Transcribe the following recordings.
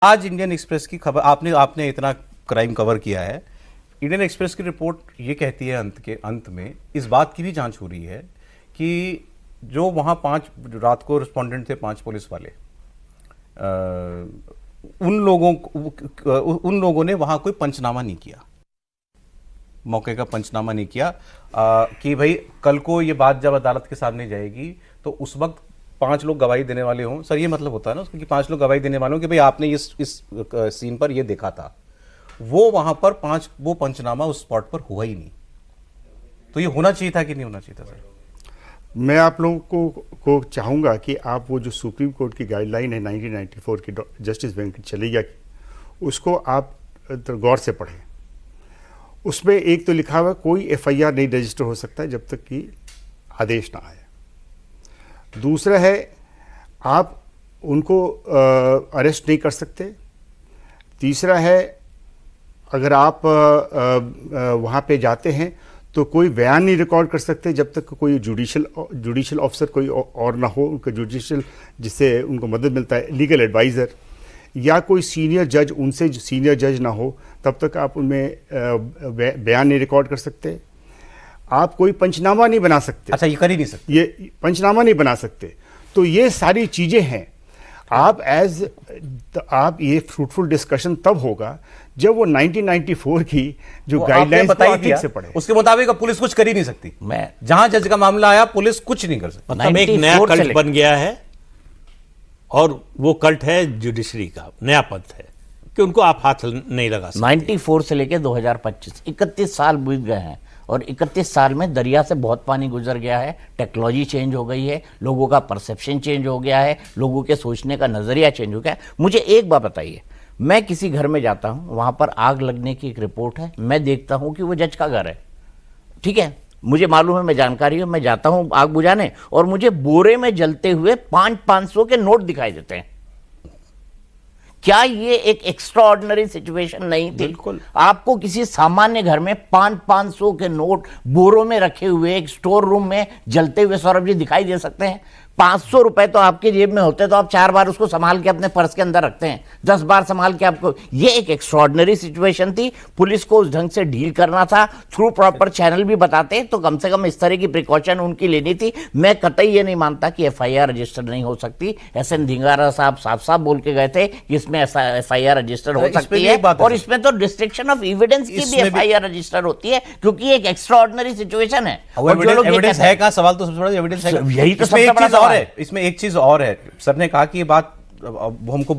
आज Indian express की खबर, आपने इतना क्राइम कवर किया है। इंडियन एक्सप्रेस की रिपोर्ट ये कहती है अंत में इस बात की भी जांच हो रही है कि जो वहाँ रात को रिस्पोंडेंट थे 5 पुलिस वाले, उन लोगों ने वहाँ कोई पंचनामा नहीं किया, मौके का पंचनामा नहीं किया कि भाई कल को ये बात जब अदालत के सामने जाएगी तो उस वक्त 5 लोग गवाही देने वाले हों। सर ये मतलब होता है ना उसका कि 5 लोग गवाही देने वाले हों कि भाई आपने इस सीन पर ये देखा था, वो वहां पर वो पंचनामा उस स्पॉट पर हुआ ही नहीं। तो ये होना चाहिए था कि नहीं होना चाहिए था? सर मैं आप लोगों को चाहूंगा कि आप वो जो सुप्रीम कोर्ट की गाइडलाइन है 1994 की, जस्टिस वेंकट चलैया की, उसको आप गौर से पढ़ें। उसमें एक तो लिखा हुआ कोई एफआईआर नहीं रजिस्टर हो सकता है जब तक कि आदेश ना आए। दूसरा है आप उनको अरेस्ट नहीं कर सकते। तीसरा है अगर आप वहाँ पे जाते हैं तो कोई बयान नहीं रिकॉर्ड कर सकते जब तक कोई जुडिशियल ऑफिसर कोई और ना हो, उनका जुडिशियल जिससे उनको मदद मिलता है, लीगल एडवाइज़र या कोई सीनियर जज, उनसे सीनियर जज ना हो तब तक आप उनमें बयान नहीं रिकॉर्ड कर सकते। आप कोई पंचनामा नहीं बना सकते। अच्छा, ये कर ही नहीं सकते, ये पंचनामा नहीं बना सकते। तो ये सारी चीज़ें हैं। आप ये फ्रूटफुल डिस्कशन तब होगा जब वो 1994 की जो गाइडलाइंस बताई थी से पढ़े, उसके मुताबिक पुलिस कुछ कर ही नहीं सकती। मैं जहां जज का मामला आया पुलिस कुछ नहीं कर सकती। मतलब एक नया कल्ट बन गया है और वो कल्ट है जुडिशरी का नया पद है कि उनको आप हाथ नहीं लगा सकते। 94 से लेकर 2025 31 साल बीत गए हैं और 31 साल में दरिया से बहुत पानी गुजर गया है। टेक्नोलॉजी चेंज हो गई है, लोगों का परसेप्शन चेंज हो गया है, लोगों के सोचने का नज़रिया चेंज हो गया है। मुझे एक बात बताइए, मैं किसी घर में जाता हूं, वहां पर आग लगने की एक रिपोर्ट है, मैं देखता हूं कि वो जज का घर है, ठीक है, मुझे मालूम है, मैं जानकारी है, मैं जाता हूं आग बुझाने और मुझे बोरे में जलते हुए 500 के नोट दिखाई देते हैं। क्या ये एक एक्स्ट्राऑर्डिनरी सिचुएशन नहीं थी? बिल्कुल। आपको किसी सामान्य घर में 500 के नोट बोरों में रखे हुए एक स्टोर रूम में जलते हुए सौरभ जी दिखाई दे सकते हैं? 500 रुपए तो आपके जेब में होते तो आप 4 बार उसको संभाल के अपने पर्स के अंदर रखते हैं, 10 बार संभाल के आपको। ये एक एक्स्ट्राऑर्डिनरी सिचुएशन थी, पुलिस को उस ढंग से डील करना था, थ्रू प्रॉपर चैनल भी बताते तो कम से कम इस तरह की प्रिकॉशन उनकी लेनी थी। मैं कतई ये नहीं मानता कि एफआईआर रजिस्टर नहीं हो सकती। एसएन धिंगारा साहब साफ साफ बोल के गए थे कि इसमें एफआईआर रजिस्टर हो सकती है और इसमें तो डिस्ट्रक्शन ऑफ एविडेंस की भी एफआईआर रजिस्टर होती है क्योंकि एक एक्स्ट्राऑर्डिनरी सिचुएशन है। एविडेंस है कहां? सवाल तो सबसे बड़ा एविडेंस है। यही तो सबसे बड़ा सवाल है। इसमें एक चीज और है, सर ने कहा कि ये बात हमको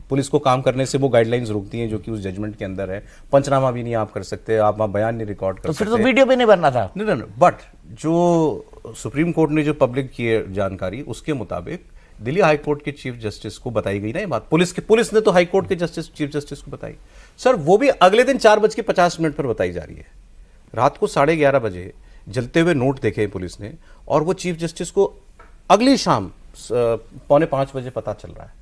पुलिस को काम करने से वो गाइडलाइंस रोकती हैं जो कि उस जजमेंट के अंदर है। पंचनामा भी नहीं आप कर सकते, आप वहां बयान नहीं रिकॉर्ड कर सकते, तो फिर तो वीडियो भी नहीं बनना था। नहीं, बट जो सुप्रीम कोर्ट ने जो पब्लिक की जानकारी, उसके मुताबिक दिल्ली हाई कोर्ट के चीफ जस्टिस को बताई गई ना ये बात। पुलिस ने तो हाई कोर्ट के चीफ जस्टिस को बताई, सर वो भी अगले दिन 4:50 पर बताई जा रही है। रात को 11:30 बजे जलते हुए नोट देखे पुलिस ने और वो चीफ जस्टिस को अगली शाम 4:45 बजे पता चल रहा है।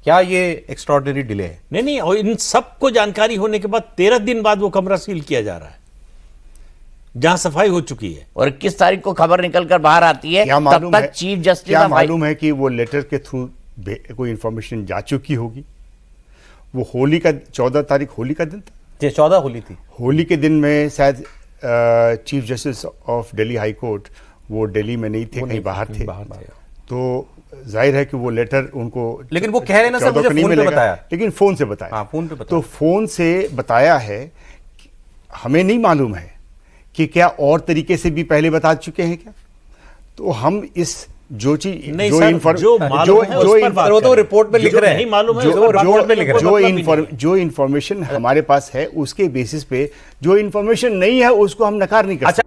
क्या ये एक्स्ट्राऑर्डिनरी डिले है? नहीं, और इन सबको जानकारी होने के बाद 13 दिन बाद वो कमरा सील किया जा रहा है जहां सफाई हो चुकी है और 21 तारीख को खबर निकलकर बाहर आती है, तब तक चीफ जस्टिस क्या मालूम है कि वो लेटर के थ्रू कोई इंफॉर्मेशन जा चुकी होगी। वो होली का 14 तारीख होली का दिन था, 14 होली थी। होली के दिन में शायद chief justice of Delhi high court वो दिल्ली में नहीं थे, कहीं बाहर थे। तो जाहिर है कि वो लेटर उनको, लेकिन वो कह रहे ना सर मुझे फोन पे बताया, लेकिन फोन से बताया। हाँ, फोन पे बताया। तो फोन से बताया है, हमें नहीं मालूम है कि क्या और तरीके से भी पहले बता चुके हैं क्या। तो हम इस जो चीज जो रिपोर्ट में लिख रहे हैं, जो इंफॉर्मेशन हमारे पास है उसके बेसिस पे, जो इंफॉर्मेशन नहीं है उसको हम नकार नहीं कर सकते।